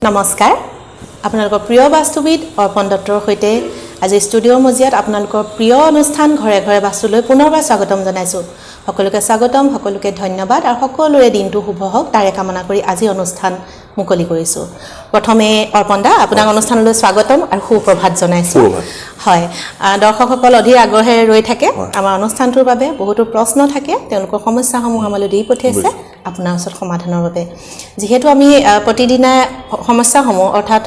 নমস্কাৰ আপোনালোকৰ প্ৰিয় বাস্তুবিদ অৰ্পণ দত্তৰ সৈতে আজি ষ্টুডিঅ'ৰ মজিয়াত আপোনালোকৰ প্ৰিয় অনুষ্ঠান ঘৰে ঘৰে বাস্তুলৈ পুনৰবাৰ স্বাগতম জনাইছোঁ সকলোকে স্বাগতম সকলোকে ধন্যবাদ আৰু সকলোৰে দিনটো শুভ হওক তাৰে কামনা কৰি আজি অনুষ্ঠান মুকলি কৰিছোঁ প্ৰথমে অৰ্পণ দা আপোনাক অনুষ্ঠানলৈ স্বাগতম আৰু সুপ্ৰভাত জনাইছোঁ হয় দৰ্শকসকল অধীৰ আগ্ৰহেৰে ৰৈ থাকে আমাৰ অনুষ্ঠানটোৰ বাবে বহুতো প্ৰশ্ন থাকে তেওঁলোকৰ সমস্যাসমূহ আমালৈ দি পঠিয়াইছে আপোনাৰ ওচৰত সমাধানৰ বাবে যেহেতু আমি প্ৰতিদিনা সমস্যাসমূহ অৰ্থাৎ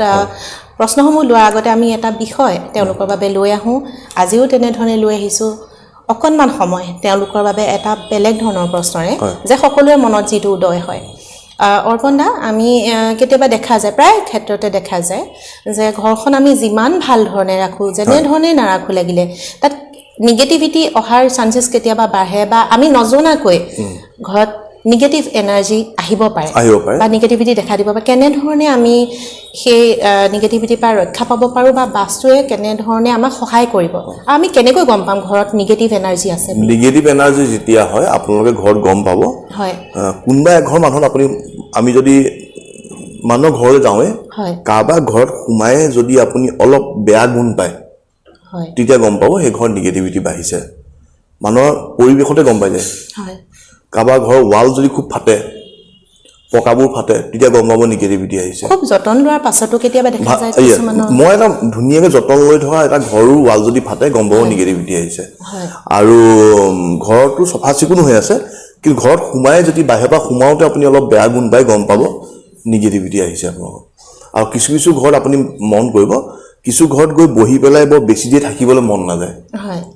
প্ৰশ্নসমূহ লোৱাৰ আগতে আমি এটা বিষয় তেওঁলোকৰ বাবে লৈ আহোঁ আজিও তেনেধৰণে লৈ আহিছোঁ অকণমান সময় তেওঁলোকৰ বাবে এটা বেলেগ ধৰণৰ প্ৰশ্নৰে যে সকলোৰে মনত যিটো উদয় হয় অৰ্পণ দা আমি কেতিয়াবা দেখা যায় প্ৰায় ক্ষেত্ৰতে দেখা যায় যে ঘৰখন আমি যিমান ভাল ধৰণে ৰাখোঁ যেনেধৰণে নাৰাখোঁ লাগিলে তাত নিগেটিভিটি অহাৰ চান্সেছ কেতিয়াবা বাঢ়ে বা আমি নজনাকৈ ঘৰত নিগেটিভ এনাৰ্জি আহিব পাৰে বা নিগেটিভিটি দেখা দিব পাৰে কেনেধৰণে আমি সেই নিগেটিভিটিৰ পৰা ৰক্ষা পাব পাৰোঁ বা বাস্তুৱে কেনেধৰণে আমাক সহায় কৰিব আমি কেনেকৈ গম পাম ঘৰত নিগেটিভ এনাৰ্জি আছে নিগেটিভ এনাৰ্জি যেতিয়া হয় আপোনালোকে ঘৰত গম পাব হয় কোনোবা এঘৰ মানুহত আপুনি আমি যদি মানুহৰ ঘৰলৈ যাওঁৱে কাৰোবাৰ ঘৰত সোমাই যদি আপুনি অলপ বেয়া গুণ পায় তেতিয়া গম পাব সেই ঘৰত নিগেটিভিটি বাঢ়িছে মানুহৰ পৰিৱেশতে গম পাই যায় কাৰোবাৰ ঘৰৰ ৱাল যদি খুব ফাটে পকাবোৰ ফাটে তেতিয়া গম পাব নিগেটিভিটি আহিছে খুব যতন লোৱাৰ পাছতো কেতিয়াবা দেখা যায় মই এটা ধুনীয়াকৈ যতন লৈ থকা এটা ঘৰৰ ৱাল যদি ফাটে গম পাব নিগেটিভিটি আহিছে আৰু ঘৰটো চাফা চিকুণ হৈ আছে কিন্তু ঘৰত সোমাই যদি বাহিৰৰ পৰা সোমাওঁতে আপুনি অলপ বেয়া গুণ পাই গম পাব নিগেটিভিটি আহিছে আপোনালোকৰ আৰু কিছু কিছু ঘৰত আপুনি মন কৰিব কিছু ঘৰত গৈ বহি পেলাই বৰ বেছি দেৰি থাকিবলৈ মন নাযায়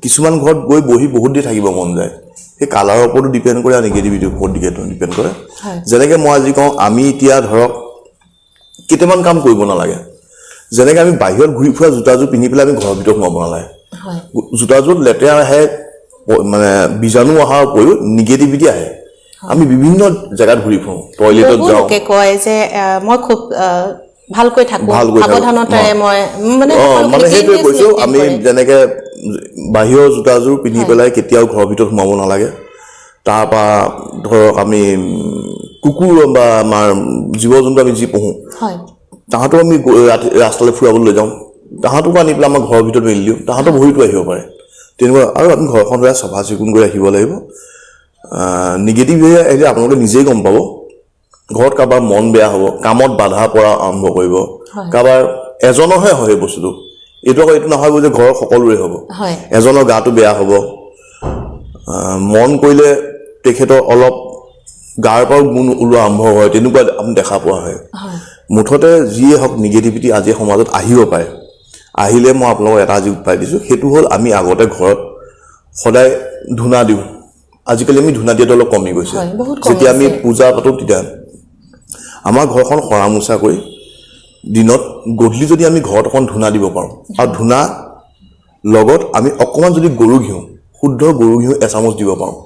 কিছুমান ঘৰত গৈ বহি বহুত দেৰি থাকিব মন যায় সেই কালাৰৰ ওপৰতো ডিপেণ্ড কৰে আৰু নিগেটিভিটিৰ ওপৰত ডিপেণ্ড কৰে যেনেকৈ মই আজি কওঁ আমি এতিয়া ধৰক কেইটামান কাম কৰিব নালাগে যেনেকৈ আমি বাহিৰত ঘূৰি ফুৰা জোতাযোৰ পিন্ধি পেলাই আমি ঘৰৰ ভিতৰত সোমাব নালাগে জোতাযোৰত লেতেৰা আহে মানে বীজাণু অহাৰ উপৰিও নিগেটিভিটি আহে আমি বিভিন্ন জেগাত ঘূৰি ফুৰোঁ টয়লেটত যাওঁ কয় যে মই খুব ভালকৈ থাকোঁ সাৱধানতাৰে মই মানে সেইটোৱে কৈছোঁ আমি যেনেকৈ বাহিৰৰ জোতাযোৰ পিন্ধি পেলাই কেতিয়াও ঘৰৰ ভিতৰত সোমাব নালাগে তাৰপৰা ধৰক আমি কুকুৰ বা আমাৰ জীৱ জন্তু আমি যি পোহোঁ তাহাঁতক আমি ৰাস্তালৈ ফুৰাবলৈ লৈ যাওঁ তাহাঁতকো আনি পেলাই আমাৰ ঘৰৰ ভিতৰত মেলি দিওঁ তাহাঁতৰ ভৰিটো আহিব পাৰে তেনেকুৱা আৰু আমি ঘৰখন বেয়া চাফা চিকুণ কৰি ৰাখিব লাগিব নিগেটিভ আহিলে আপোনালোকে নিজেই গম পাব ঘৰত কাৰোবাৰ মন বেয়া হ'ব কামত বাধা পৰা আৰম্ভ কৰিব কাৰোবাৰ এজনৰহে হয় এই বস্তুটো এইটো আকৌ এইটো নহয় যে ঘৰৰ সকলোৰে হ'ব এজনৰ গাটো বেয়া হ'ব মন কৰিলে তেখেতৰ অলপ গাৰ পৰা গুণ ওলোৱা আৰম্ভ হয় তেনেকুৱা আপুনি দেখা পোৱা হয় মুঠতে যিয়ে হওক নিগেটিভিটি আজি সমাজত আহিব পাৰে আহিলে মই আপোনালোকক এটা আজি উপায় দিছোঁ সেইটো হ'ল আমি আগতে ঘৰত সদায় ধূনা দিওঁ আজিকালি আমি ধূনা দিয়াটো অলপ কমি গৈছে যেতিয়া আমি পূজা পাতোঁ তেতিয়া আমাৰ ঘৰখন সৰা মোচা কৰি দিনত গধূলি যদি আমি ঘৰত অকণ ধূনা দিব পাৰোঁ আৰু ধূনা লগত আমি অকণমান যদি গৰু ঘিউ শুদ্ধ গৰু ঘিউ এচামুচ দিব পাৰোঁ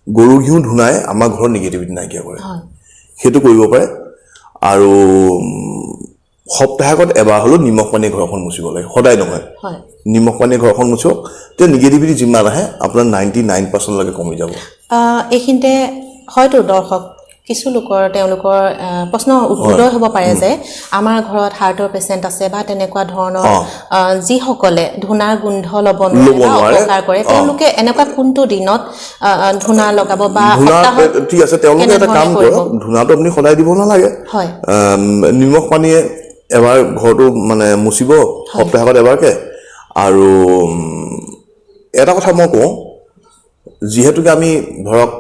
গৰু ঘিউ ধূনাই আমাৰ ঘৰত নিগেটিভিটি নাইকিয়া কৰে সেইটো কৰিব পাৰে আৰু সপ্তাহত এবাৰ হ'লেও নিমখ পানী ঘৰখন মুচিব লাগে সদায় নহয় নিমখ পানী ঘৰখন মুচক তেতিয়া নিগেটিভিটি যিমান আহে আপোনাৰ 99% কমি যাব এইখিনিতে হয়তো দৰ্শক কিছু লোকৰ তেওঁলোকৰ প্ৰশ্ন উদয় হ'ব পাৰে যে আমাৰ ঘৰত হাৰ্টৰ পেচেণ্ট আছে বা তেনেকুৱা ধৰণৰ যিসকলে ধূনাৰ গোন্ধ ল'ব নোৱাৰে অপকাৰ কৰে তেওঁলোকে এনেকুৱা কোনটো দিনত ধূনা লগাব বা ঠিক আছে তেওঁলোকে এটা কাম কৰক ধূনাটো আপুনি সদায় দিব নালাগে নিমখ পানীয়ে এবাৰ ঘৰটো মানে মুচিব সপ্তাহত এবাৰকৈ আৰু এটা কথা মই কওঁ যিহেতুকে আমি ধৰক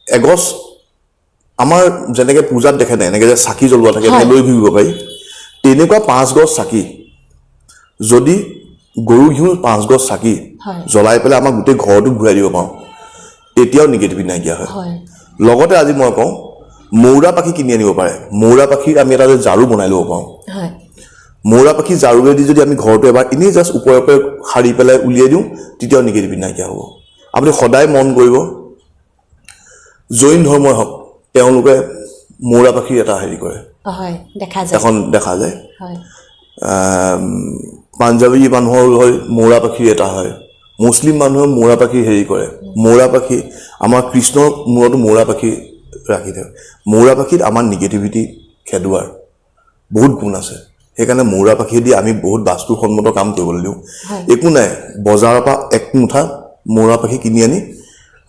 এগছ আমাৰ যেনেকৈ পূজাত দেখে নাই এনেকৈ যে চাকি জ্বলোৱা থাকে লৈ ঘূৰিব পাৰি তেনেকুৱা 5 গছ চাকি যদি গৰু ঘিউ 5 গছ চাকি জ্বলাই পেলাই আমাৰ গোটেই ঘৰটো ঘূৰাই দিব পাৰোঁ তেতিয়াও নিগেটিভিটি নাইকিয়া হয় লগতে আজি মই কওঁ মৌৰা পাখি কিনি আনিব পাৰে মৌৰা পাখিৰ আমি এটা ঝাৰু বনাই ল'ব পাৰোঁ মৌৰা পাখি ঝাৰুৱেদি যদি আমি ঘৰটো এবাৰ এনেই জাষ্ট ওপৰে ওপৰে সাৰি পেলাই উলিয়াই দিওঁ তেতিয়াও নিগেটিভিটি নাইকিয়া হ'ব আপুনি সদায় মন কৰিব জৈন ধৰ্মই হওক তেওঁলোকে মৌৰা পাখিৰ এটা হেৰি কৰে এখন দেখা যায় পাঞ্জাবী মানুহৰ হয় মৌৰা পাখিৰ এটা হয় মুছলিম মানুহে মৌৰা পাখিৰ হেৰি কৰে মৌৰা পাখি আমাৰ কৃষ্ণৰ মূৰতো মৌৰা পাখি ৰাখি থাকে মৌৰা পাখিত আমাৰ নিগেটিভিটি খেদুৱাৰ বহুত গুণ আছে সেইকাৰণে মৌৰা পাখিয়েদি আমি বহুত বাস্তুসন্মত কাম কৰিবলৈ দিওঁ একো নাই বজাৰৰ পৰা এক মুঠা মৌৰা পাখি কিনি আনি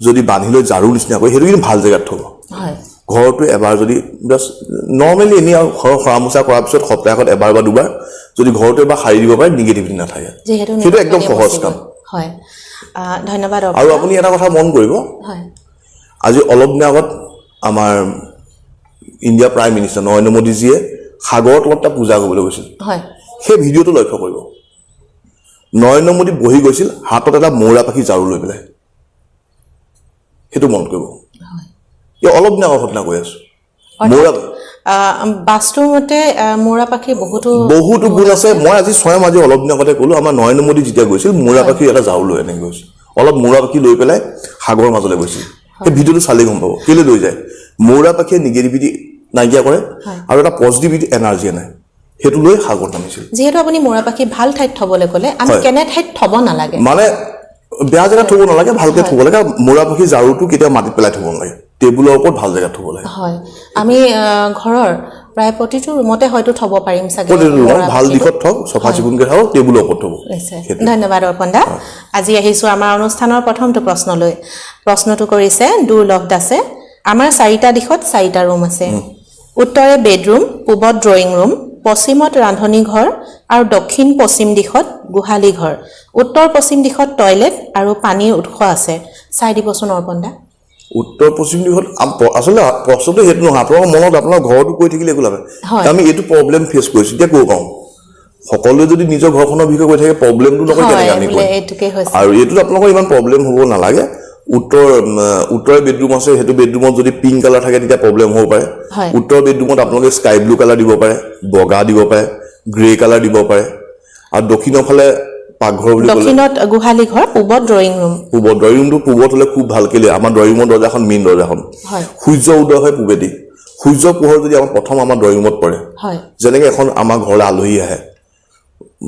যদি বান্ধি লৈ ঝাৰু নিচিনা কৰি সেইটো কিন্তু ভাল জেগাত থ'ব ঘৰটো এবাৰ যদি জাষ্ট নৰ্মেলি এনেই আৰু ঘৰ সৰা মোচা কৰাৰ পিছত সপ্তাহত এবাৰ বা দুবাৰ যদি ঘৰটো এবাৰ সাৰি দিব পাৰে নিগেটিভিটি নাথাকে সেইটো একদম সহজ কাম ধন্যবাদ আৰু আপুনি এটা কথা মন কৰিব আজি অলপ দিনৰ আগত আমাৰ ইণ্ডিয়া প্ৰাইম মিনিষ্টাৰ নৰেন্দ্ৰ মোদীজীয়ে সাগৰৰ তলত এটা পূজা কৰিবলৈ গৈছিল সেই ভিডিঅ'টো লক্ষ্য কৰিব নৰেন্দ্ৰ মোদী বহি গৈছিল হাতত এটা মৌৰা পাখি ঝাৰু লৈ পেলাই সেইটো মন কৰিব অলপ দিনৰ আগত ঘটনা কৈ আছো মৌৰা বাস্তুৰ মতে মৌৰা পাখিৰ বহুতো গুণ আছে মই আজি স্বয়ং আজি অলপ দিনৰ আগতে ক'লো আমাৰ নৰেন্দ্ৰ মোদী যেতিয়া গৈছিল মৌৰা পাখিৰ এটা ঝাৰু লৈ এনেকৈ গৈছিল অলপ মৌৰা পাখি লৈ পেলাই সাগৰৰ মাজলৈ গৈছিল সেই ভিডিঅ'টো চালেই গম পাব কেলৈ লৈ যায় মৌৰা পাখিয়ে নিগেটিভিটি নাইকিয়া কৰে আৰু এটা পজিটিভিটি এনাৰ্জি আনে সেইটো লৈ সাগৰ নামিছিল যিহেতু আপুনি মৌৰা পাখি ভাল ঠাইত থবলৈ ক'লে আমি কেনে ঠাইত থব নালাগে মানে বেয়া জেগাত থব নালাগে ভালকে থব লাগে মৌৰা পাখি ঝাৰুটো কেতিয়াও মাটিত পেলাই থব নালাগে টেবুলৰ ওপৰত ভাল জেগাত থব লাগে হয় আমি ঘৰৰ প্ৰায় প্ৰতিটো ৰুমতে হয়তো থব পাৰিম চাগে ভাল দিশত থওক চফা চিকুণকে থওক টেবুলৰ ওপৰত থব ধন্যবাদ অৰ্পণ দা আজি আহিছো আমাৰ অনুষ্ঠানৰ প্ৰথমটো প্ৰশ্নলৈ প্ৰশ্নটো কৰিছে দুৰ্লভ দাসে আমাৰ 4টা দিশত 4টা ৰুম আছে উত্তৰে বেডৰুম পূবত ড্ৰয়িং ৰুম পশ্চিমত ৰান্ধনী ঘৰ আৰু দক্ষিণ পশ্চিম দিশত গোহালি ঘৰ উত্তৰ পশ্চিম দিশত টয়লেট আৰু পানীৰ উৎস আছে চাই দিবচোন অৰ্পণ দা উত্তৰ পশ্চিম দিশত আচলতে প্ৰশ্নটো সেইটো নহয় আপোনাৰ মনত আপোনাৰ ঘৰটো কৈ থাকিলে একো লাভ নাই আমি এইটো প্ৰব্লেম ফেচ কৰিছো এতিয়া কওঁ সকলোৱে যদি নিজৰ ঘৰখনৰ বিষয়ে কৈ থাকে প্ৰব্লেমটো নকয় কেনেকৈ আমি কওঁ আৰু এইটোত আপোনালোকৰ ইমান প্ৰব্লেম হ'ব নালাগে উত্তৰৰ বেডৰুম আছে সেইটো বেডৰুমত যদি পিংক কালাৰ থাকে তেতিয়া প্ৰব্লেম হ'ব পাৰে উত্তৰ বেডৰুমত আপোনালোকে স্কাই ব্লু কালাৰ দিব পাৰে বগা দিব পাৰে গ্ৰে কালাৰ দিব পাৰে আৰু দক্ষিণৰ ফালে পাকঘৰ বুলি ক'লে দক্ষিণত গোহালি ঘৰ পূবত ড্ৰয়িং ৰুমটো পূবত হ'লে খুব ভালকে আমাৰ ড্ৰয়িং ৰুমৰ দৰ্জাখন মেইন দৰ্জাখন সূৰ্য উদয় হয় পূবেদি সূৰ্য পোহৰ যদি আমাৰ প্ৰথম আমাৰ ড্ৰয়িং ৰুমত পৰে যেনেকৈ এখন আমাৰ ঘৰলৈ আলহী আহে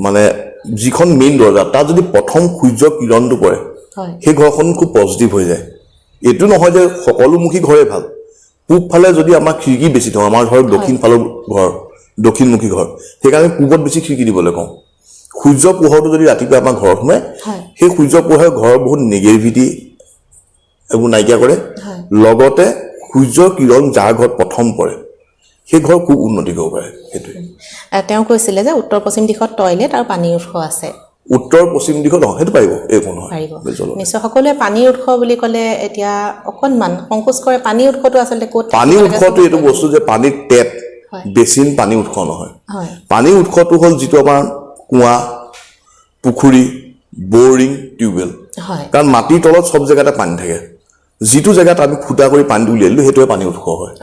মানে যিখন মেইন দৰ্জা তাত যদি প্ৰথম সূৰ্য কিৰণটো পৰে সেই ঘৰখন খুব পজিটিভ হৈ যায় এইটো নহয় যে সকলোমুখী ঘৰে ভাল পূব ফালে যদি আমাৰ খিৰিকী বেছি থওঁ আমাৰ ঘৰ দক্ষিণ ফালৰ ঘৰ দক্ষিণমুখী ঘৰ সেইকাৰণে পূবত বেছি খিৰিকী দিবলৈ কওঁ সূৰ্য পোহৰটো যদি ৰাতিপুৱা আমাৰ ঘৰত সোমায় সেই সূৰ্য পোহৰে ঘৰৰ বহুত নিগেটিভিটি এইবোৰ নাইকিয়া কৰে লগতে সূৰ্যৰ কিৰণ যাৰ ঘৰত প্ৰথম পৰে সেই ঘৰ খুব উন্নতি কৰিব পাৰে সেইটোৱে তেওঁ কৈছিলে যে উত্তৰ পশ্চিম দিশত টয়লেট আৰু পানীৰ উৎস আছে উত্তৰ পশ্চিম দিশত নহয় সেইটো পাৰিব একো নহয় নিশ্চয় সকলোৱে পানীৰ উৎস বুলি ক'লে এতিয়া অকণমান সংকোচ কৰে পানীৰ উৎসটো আচলতে ক'ত পানীৰ উৎসটো এইটো বস্তু যে পানীৰ টেপ বেচিন পানীৰ উৎস নহয় পানীৰ উৎসটো হ'ল যিটো আমাৰ কুঁৱা পুখুৰী বৰিং টিউবৱেল কাৰণ মাটিৰ তলত চব জেগাতে পানী থাকে যিটো জেগাত আমি ফুটা কৰি পানীটো উলিয়াই দিলোঁ সেইটোৱে পানীৰ উৎস হয়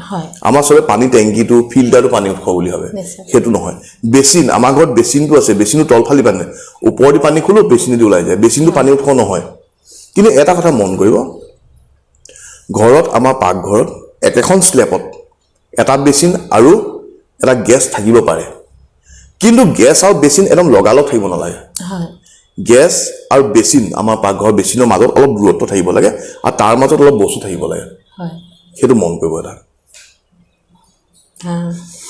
আমাৰ চবে পানী টেংকিটো ফিল্টাৰটো পানীৰ উৎস বুলি ভাবে সেইটো নহয় বেচিন আমাৰ ঘৰত বেচিনটো আছে বেচিনটো তলফালি পানী ওপৰেদি পানী খোলো বেচিনেদি ওলাই যায় বেচিনটো পানীৰ উৎস নহয় কিন্তু এটা কথা মন কৰিব ঘৰত আমাৰ পাকঘৰত একেখন স্লেপত এটা বেচিন আৰু এটা গেছ থাকিব পাৰে কিন্তু গেছ আৰু বেচিন একদম লগালগ থাকিব নালাগে গেছ আৰু বেচিন আমাৰ পাকঘৰ বেচিনৰ মাজত অলপ দূৰত্ব থাকিব লাগে আৰু তাৰ মাজত অলপ বস্তু থাকিব লাগে সেইটো মন কৰিব এটা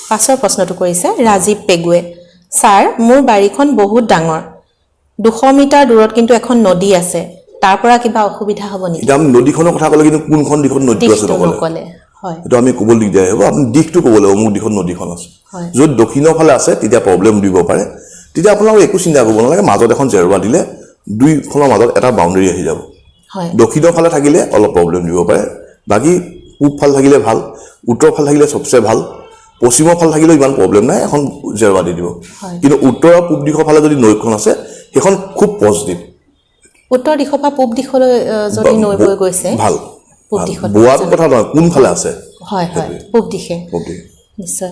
পাছৰ প্ৰশ্নটো কৰিছে ৰাজীৱ পেগুৱে ছাৰ মোৰ বাৰীখন বহুত ডাঙৰ 200 মিটাৰ দূৰত কিন্তু এখন নদী আছে তাৰ পৰা কিবা অসুবিধা হ'ব নেকি আমি নদীখনৰ কথা ক'লে কিন্তু কোনখন দিশত নদী আছে নকলে এইটো আমি ক'ব দিগদাৰ হ'ব আপুনি দিশটো ক'ব লাগিব মোৰ দিশত নদীখন আছে য'ত দক্ষিণৰ ফালে আছে তেতিয়া প্ৰব্লেম দিব পাৰে তেতিয়া আপোনালোকে একো চিন্তা কৰিব নালাগে মাজত এখন জেৰুৱা দিলে দুইখনৰ মাজত এটা বাউণ্ডেৰী আহি যাব দক্ষিণৰ ফালে থাকিলে অলপ প্ৰব্লেম দিব পাৰে বাকী পূব ফাল থাকিলে ভাল উত্তৰ ফাল থাকিলে চবচে ভাল পশ্চিমৰ ফাল থাকিলেও ইমান প্ৰব্লেম নাই এখন জেৰুৱা দি দিব কিন্তু উত্তৰ আৰু পূব দিশৰ ফালে যদি নৈখন আছে সেইখন খুব পজিটিভ উত্তৰ দিশৰ পৰা পূব দিশলৈ যদি নৈ বৈ গৈছে ভাল পূব দিশত বোৱাটো কথা নহয় কোন ফালে আছে হয় পূব দিশে নিশ্চয়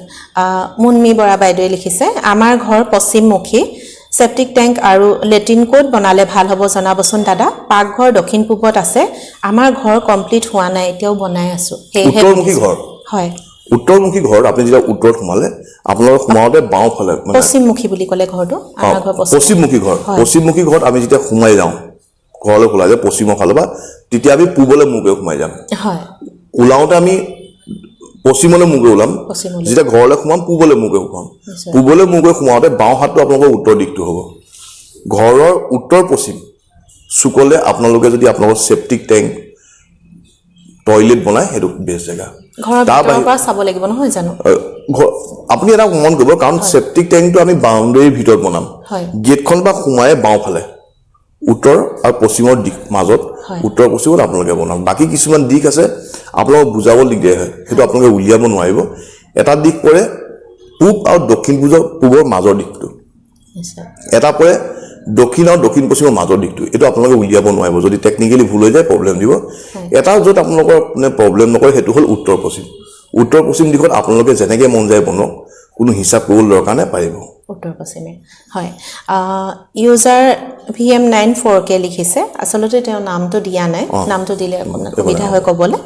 মুনমি বৰা বাইদেৱে লিখিছে আমাৰ ঘৰ পশ্চিমমুখী সেপ্টিক ট্যাঙ্ক আৰু লেট্ৰিন কোড বনালে ভাল হ'ব জনাবচোন দাদা পাকঘৰ দক্ষিণ পূবত আছে আমাৰ ঘৰ কমপ্লিট হোৱা নাই এতিয়াও বনাই আছো উত্তৰমুখী ঘৰ হয় উত্তৰমুখী ঘৰ আপুনি যেতিয়া উত্তৰত সোমালে আপোনালোকৰ সোমাওঁতে বাওঁ ফালে পশ্চিমমুখী বুলি ক'লে ঘৰটো আমাৰ ঘৰ পশ্চিমমুখী ঘৰত আমি যেতিয়া সোমাই যাওঁ ঘৰলৈ খোলা যায় পশ্চিমৰ ফালৰ পৰা তেতিয়া আমি পূবলৈ মুখে সোমাই যাম ওলাওঁতে আমি পশ্চিমলৈ মুখে ওলাম পশ্চিমলৈ। যেতিয়া ঘৰলৈ সোমাম পূবলৈ মুখে সোমাম নিশ্চয়। পূবলৈ মুখে সোমাওঁতে বাওঁ হাতটো আপোনালোকৰ উত্তৰ দিশটো হ'ব ঘৰৰ উত্তৰ পশ্চিম চুকলে আপোনালোকে যদি আপোনালোকৰ সেপ্টিক টেংক টয়লেট বনায় সেইটো বেষ্ট জেগা ঘৰৰ ভিতৰৰ পৰা চাব লাগিব নহয় জানো আপুনি এটা মন কৰিব কাৰণ সেপ্টিক টেংকটো আমি বাউণ্ডেৰীৰ ভিতৰত বনাম হয় গেটখন বা সোমায়ে বাওঁফালে উত্তৰ আৰু পশ্চিমৰ দিশ মাজত উত্তৰ পশ্চিমত আপোনালোকে বনাম বাকী কিছুমান দিশ আছে আপোনালোকক বুজাব দিগদাৰ হয় সেইটো আপোনালোকে উলিয়াব নোৱাৰিব এটা দিশ পৰে পূব আৰু দক্ষিণ পূবৰ মাজৰ দিশটো নিশ্চয় এটা পৰে দক্ষিণ আৰু দক্ষিণ পশ্চিমৰ মাজৰ দিশটো এইটো আপোনালোকে উলিয়াব নোৱাৰিব যদি টেকনিকেলি ভুল হৈ যায় প্ৰব্লেম দিব এটা য'ত আপোনালোকৰ মানে প্ৰব্লেম নকৰে সেইটো হ'ল উত্তৰ পশ্চিম দিশত আপোনালোকে যেনেকৈ মন যায় বনক কোনো হিচাপ কৰিবলৈ দৰকাৰ নাই পাৰিব উত্তৰ পশ্চিমে হয় ইউজাৰ VM94K লিখিছে আচলতে তেওঁ নামটো দিয়া নাই নামটো দিলে আপোনাৰ সুবিধা হয় ক'বলৈ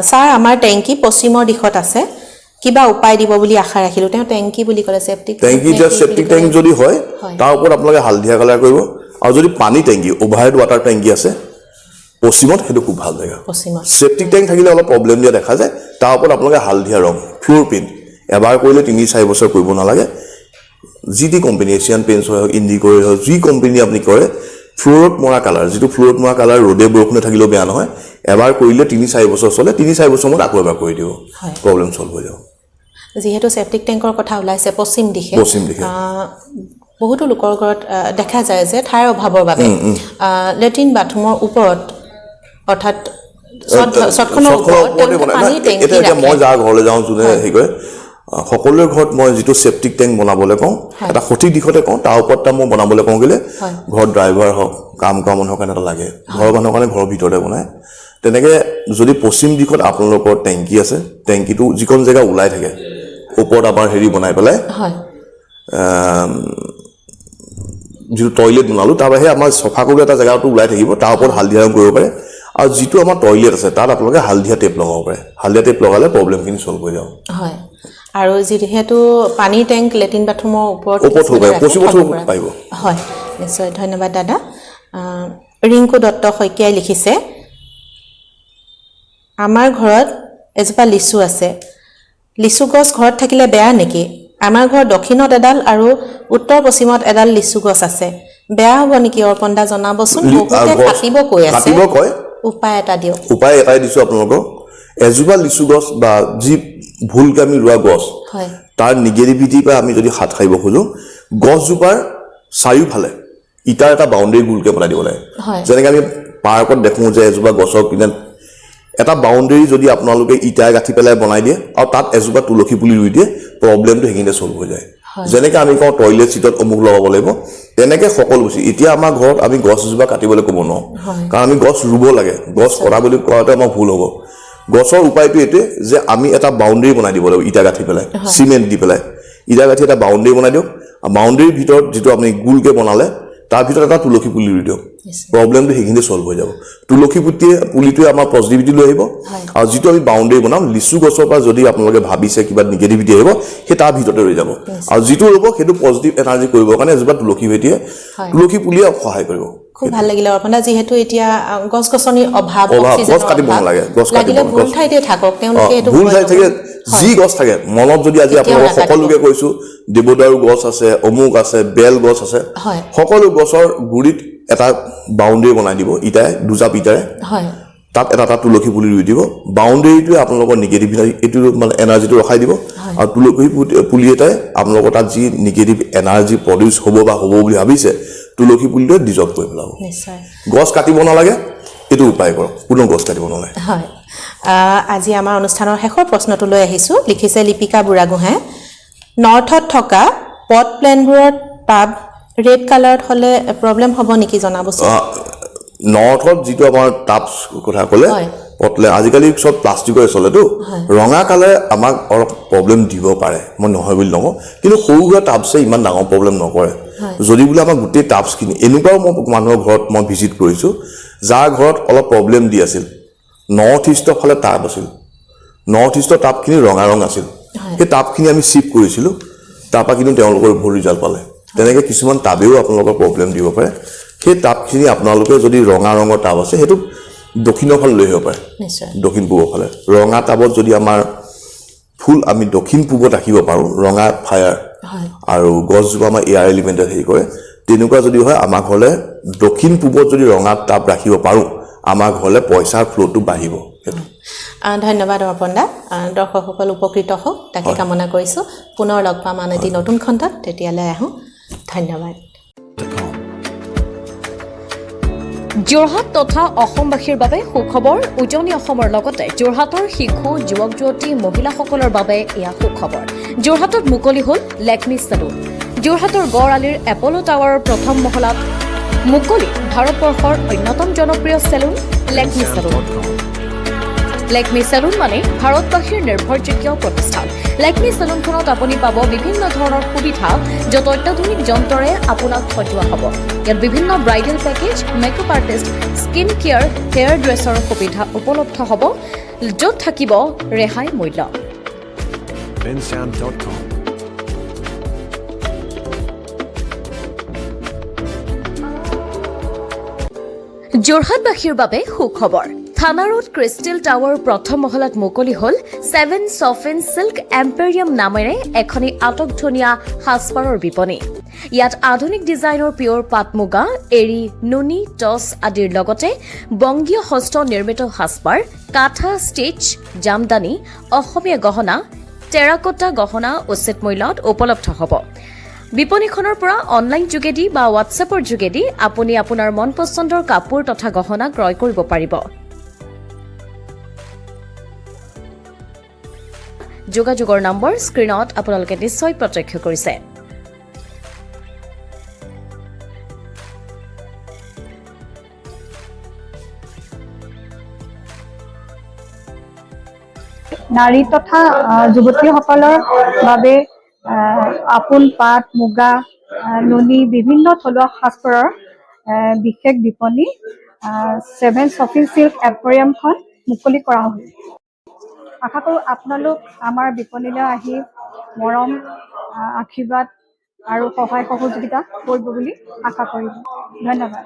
ছাৰ আমাৰ টেংকি পশ্চিমৰ দিশত আছে কিবা উপায় দিব বুলি আশা ৰাখিলো তেওঁ টেংকি বুলি ক'লে সেপ্টিক টেংক যদি হয় তাৰ ওপৰত আপোনালোকে হালধীয়া কালাৰ কৰিব আৰু যদি পানী টেংকি অভাৰহেড ৱাটাৰ টেংকি আছে পশ্চিমত সেইটো খুব ভাল জেগা পশ্চিমত সেপ্টিক টেংক থাকিলে অলপ প্ৰব্লেম দিয়া দেখা যায় তাৰ ওপৰত আপোনালোকে হালধীয়া ৰং ফ্লোৰ পেইণ্ট এবাৰ কৰিলে 3-4 বছৰ কৰিব নালাগে যি টি কোম্পানী এছিয়ান পেইণ্টছ হয় ইণ্ডিগোৰ হয় যি কোম্পানী আপুনি কৰে ফ্লোৰত মৰা কালাৰ যিটো ফ্লোৰত মৰা কালাৰ ৰ'দে বৰষুণে থাকিলেও বেয়া নহয় এবাৰ কৰিলে 3-4 বছৰ চলে 3-4 বছৰ মূৰত আকৌ এবাৰ কৰি দিব প্ৰব্লেম সলভ হৈ যাব যেহেতু সেপ্টিক টেংকৰ কথা ওলাইছে পশ্চিম দিশে বহুতো লোকৰ ঘৰত দেখা যায় যে ঠাইৰ অভাৱৰ বাবে লেট্ৰিন বাথৰুমৰ ওপৰত অৰ্থাৎ চটখনৰ ওপৰত পানী টেংকি এতিয়া মই যাৰ ঘৰলৈ যাওঁ যোনে হেৰি কৰে সকলোৰে ঘৰত মই যিটো সেপ্টিক টেংক বনাবলৈ কওঁ এটা সঠিক দিশতে কওঁ তাৰ ওপৰত মই বনাবলৈ কওঁ গ'লে ঘৰত ড্ৰাইভাৰ হওক কাম কৰা মানুহৰ কাৰণে এটা লাগে ঘৰৰ মানুহৰ কাৰণে ঘৰৰ ভিতৰতে বনায় তেনেকৈ যদি পশ্চিম দিশত আপোনালোকৰ টেংকি আছে টেংকিটো যিখন জেগা ওলাই থাকে ওপৰত আমাৰ হেৰি বনাই পেলাই যিটো টয়লেট বনালোঁ তাৰ বাহিৰে আমাৰ চফা কৰি এটা জেগাটো ওলাই থাকিব তাৰ ওপৰত হালধীয়া ৰং কৰিব পাৰে আৰু যিটো আমাৰ টয়লেট আছে তাত আপোনালোকে হালধীয়া টেপ লগাব পাৰে হালধীয়া টেপ লগালে প্ৰব্লেমখিনি সলভ হৈ যাব হয় আৰু যিহেতু পানী টেংক লেট্ৰিন বাথৰুমৰ ওপৰত পাৰিব হয় নিশ্চয় ধন্যবাদ দাদা ৰিংকু দত্ত শইকীয়াই লিখিছে আমাৰ ঘৰত এজোপা লিচু আছে লিচু গছ ঘৰত থাকিলে বেয়া নেকি আমাৰ ঘৰ দক্ষিণত এডাল আৰু উত্তৰ পশ্চিমত এডাল লিচু গছ আছে বেয়া হ'ব নেকি অৰ্পণদা জনাবচোন বহুতে কাটিব কৈ আছে উপায় এটা দিয়ক উপায় এটাই দিছো আপোনালোকক এজোপা লিচু গছ বা যি ভুলকে আমি ৰোৱা গছ তাৰ নিগেটিভিটিৰ পৰা আমি যদি হাত সাৰিব খোজো গছজোপাৰ চাৰিওফালে ইটাৰ এটা বাউণ্ডেৰী গোলকে বনাই দিব লাগে যেনেকৈ আমি পাৰ্কত দেখোঁ যে এজোপা গছৰ কিনাৰত এটা বাউণ্ডেৰী যদি আপোনালোকে ইটাই গাঁঠি পেলাই বনাই দিয়ে আৰু তাত এজোপা তুলসী পুলি ৰুই দিয়ে প্ৰব্লেমটো সেইখিনিতে সলভ হৈ যায় যেনেকৈ আমি কওঁ টয়লেট চিটত অমুক লগাব লাগিব তেনেকৈ সকলো বস্তু এতিয়া আমাৰ ঘৰত আমি গছ এজোপা কাটিবলৈ ক'ব নোৱাৰোঁ কাৰণ আমি গছ ৰুব লাগে গছ কটা বুলি কোৱাতে আমাৰ ভুল হ'ব গছৰ উপায়টো এইটোৱে যে আমি এটা বাউণ্ডেৰী বনাই দিব লাগিব ইটা গাঁঠি পেলাই চিমেণ্ট দি পেলাই ইটা গাঁঠি এটা বাউণ্ডেৰী বনাই দিয়ক আৰু বাউণ্ডেৰীৰ ভিতৰত যিটো আপুনি গোলকৈ বনালে তাৰ ভিতৰত এটা তুলসী পুলি ৰুই দিয়ক প্ৰব্লেমটো সেইখিনি সলভ হৈ যাব তুলসী পুলিটোৱে আমাৰ পজিটিভিটি লৈ আহিব আৰু যিটো আমি বাউণ্ডেৰী বনাম লিচু গছৰ পৰা যদি আপোনালোকে ভাবিছে কিবা নিগেটিভিটি আহিব সেই তাৰ ভিতৰতে ৰৈ যাব আৰু যিটো ৰ'ব সেইটো পজিটিভ এনাৰ্জি কৰিবৰ কাৰণে এজোপা তুলসী ভেটিয়ে তুলসী পুলিয়ে সহায় কৰিব খুব ভাল লাগিলে অৰ্পণদা যেহেতু এতিয়া গছ গছনিৰ অভাৱ গছ কাটিব নালাগে গছ লাগিলে ভুল ঠাইতে থাকক তেওঁলোকে এইটো ভুল ঠাই থাকে যি গছ থাকে মনত যদি আজি আপোনালোকক সকলোকে কৈছো দেৱদাৰু গছ আছে অমুক আছে বেল গছ আছে সকলো গছৰ গুৰিত এটা বাউণ্ডেৰী বনাই দিব ইটাই দুজাপ ইটাৰে তাত এটা তুলসী পুলি ৰুই দিব বাউণ্ডেৰীটোৱে আপোনালোকৰ নিগেটিভ এইটো মানে এনাৰ্জিটো ৰখাই দিব আৰু তুলসী পুলি এটাই আপোনালোকৰ তাত যি নিগেটিভ এনাৰ্জি প্ৰডিউচ হ'ব বা হ'ব বুলি ভাবিছে তুলসী পুলিটোৱে ডিজল্ভ কৰি পেলাব গছ কাটিব নালাগে এইটো উপায় কৰক কোনো গছ কাটিব নালাগে হয় আজি আমাৰ অনুষ্ঠানৰ শেষৰ প্ৰশ্নটো লৈ আহিছোঁ লিখিছে লিপিকা বুঢ়াগোহাঁই নৰ্থত থকা পট প্লেনবোৰৰ টাব ৰেড কালাৰত হ'লে প্ৰব্লেম হ'ব নেকি জনাবচোন নৰ্থত যিটো আমাৰ টাবছ কথা ক'লে পটলে আজিকালি চব প্লাষ্টিকৰে চলেতো ৰঙা কালাৰে আমাক অলপ প্ৰব্লেম দিব পাৰে মই নহয় বুলি নকওঁ কিন্তু সৰু সুৰা টাবছে ইমান ডাঙৰ প্ৰব্লেম নকৰে যদি বোলে আমাৰ গোটেই টাবছখিনি এনেকুৱাও মই মানুহৰ ঘৰত মই ভিজিট কৰিছোঁ যাৰ ঘৰত অলপ প্ৰব্লেম দি আছিল নৰ্থ ইষ্টৰ ফালে টাব আছিল নৰ্থ ইষ্টৰ টাবখিনি ৰঙা ৰং আছিল সেই টাবখিনি আমি চিফ্ট কৰিছিলোঁ তাৰপৰা কিন্তু তেওঁলোকৰ ভাল ৰিজাল্ট পালে তেনেকৈ কিছুমান টাবেও আপোনালোকৰ প্ৰব্লেম দিব পাৰে সেই টাবখিনি আপোনালোকে যদি ৰঙা ৰঙৰ টাব আছে সেইটো দক্ষিণৰ ফালে লৈ আহিব পাৰে দক্ষিণ পূবৰ ফালে ৰঙা টাবত যদি আমাৰ ফুল আমি দক্ষিণ পূবত ৰাখিব পাৰোঁ ৰঙা ফায়াৰ আৰু গছজোপা আমাৰ এয়াৰ এলিমেণ্টে হেৰি কৰে তেনেকুৱা যদি হয় আমাৰ ঘৰলৈ দক্ষিণ পূবত যদি ৰঙা টাব ৰাখিব পাৰোঁ আমাৰ ঘৰলৈ পইচাৰ ফ্ল'টো বাঢ়িব সেইটো ধন্যবাদ অৰ্পণ দা দৰ্শকসকল উপকৃত হওক তাকে কামনা কৰিছোঁ পুনৰ লগ পাম আন এটি নতুন খণ্ডত তেতিয়ালৈ আহোঁ ধন্যবাদ যোৰহাট তথা অসমবাসীৰ বাবে সুখবৰ উজনি অসমৰ লগতে যোৰহাটৰ শিশু যুৱক যুৱতী মহিলাসকলৰ বাবে এয়া সুখবৰ যোৰহাটত মুকলি হ'ল লেকমি চেলুন যোৰহাটৰ গড় আলিৰ এপল' টাৱাৰৰ প্ৰথম মহলাত মুকলি ভাৰতবৰ্ষৰ অন্যতম জনপ্ৰিয় salon Lakme salon Lakme salon মানে ভাৰতবাসীৰ নিৰ্ভৰযোগ্য প্ৰতিষ্ঠান লেকমি চেলুনখনত আপুনি পাব বিভিন্ন ধৰণৰ সুবিধা য'ত অত্যাধুনিক যন্ত্ৰৰে আপোনাক সজোৱা হ'ব ইয়াত বিভিন্ন bridal package makeup artist skin care hair ড্ৰেছৰ সুবিধা উপলব্ধ হ'ব য'ত থাকিব ৰেহাই মূল্য bensound.com যোৰহাটবাসীৰ বাবে সুখবৰ থানা ৰোড ক্ৰিষ্টেল টাৱাৰ প্ৰথম মহলাত মুকলি হ'ল 7 চফিন চিল্ক এম্পেৰিয়াম নামেৰে এখনি আটকধুনীয়া সাজপাৰৰ বিপণী ইয়াত আধুনিক ডিজাইনৰ পিয়ৰ পাট মুগা এৰী নুনি টছ আদিৰ লগতে বংগীয় হস্ত নিৰ্মিত সাজপাৰ কাঠা ষ্টিচ জামদানি অসমীয়া গহনা টেৰাকোটা গহনা উচিত মূল্যত উপলব্ধ হ'ব বিপণীখনৰ পৰা অনলাইন যোগেদি বা হোৱাটছএপৰ যোগেদি আপুনি আপোনাৰ মন পছন্দৰ কাপোৰ তথা গহনা ক্ৰয় কৰিব পাৰিব যোগাযোগৰ নম্বৰ স্ক্ৰীনত আপোনালোকে নিশ্চয় প্ৰত্যক্ষ কৰিছে নাৰী তথা যুৱতীসকলৰ বাবে আপোন পাট মুগা নুনি বিভিন্ন থলুৱা সাজপাৰৰ বিশেষ বিপণী 7 চফিন চিল্ক এম্পেৰিয়ামখন মুকলি কৰা হ'ল আশা কৰোঁ আপোনালোক আমাৰ বিপণীলৈ আহি মৰম আশীৰ্বাদ আৰু সহায় সহযোগিতা কৰিব বুলি আশা কৰিম ধন্যবাদ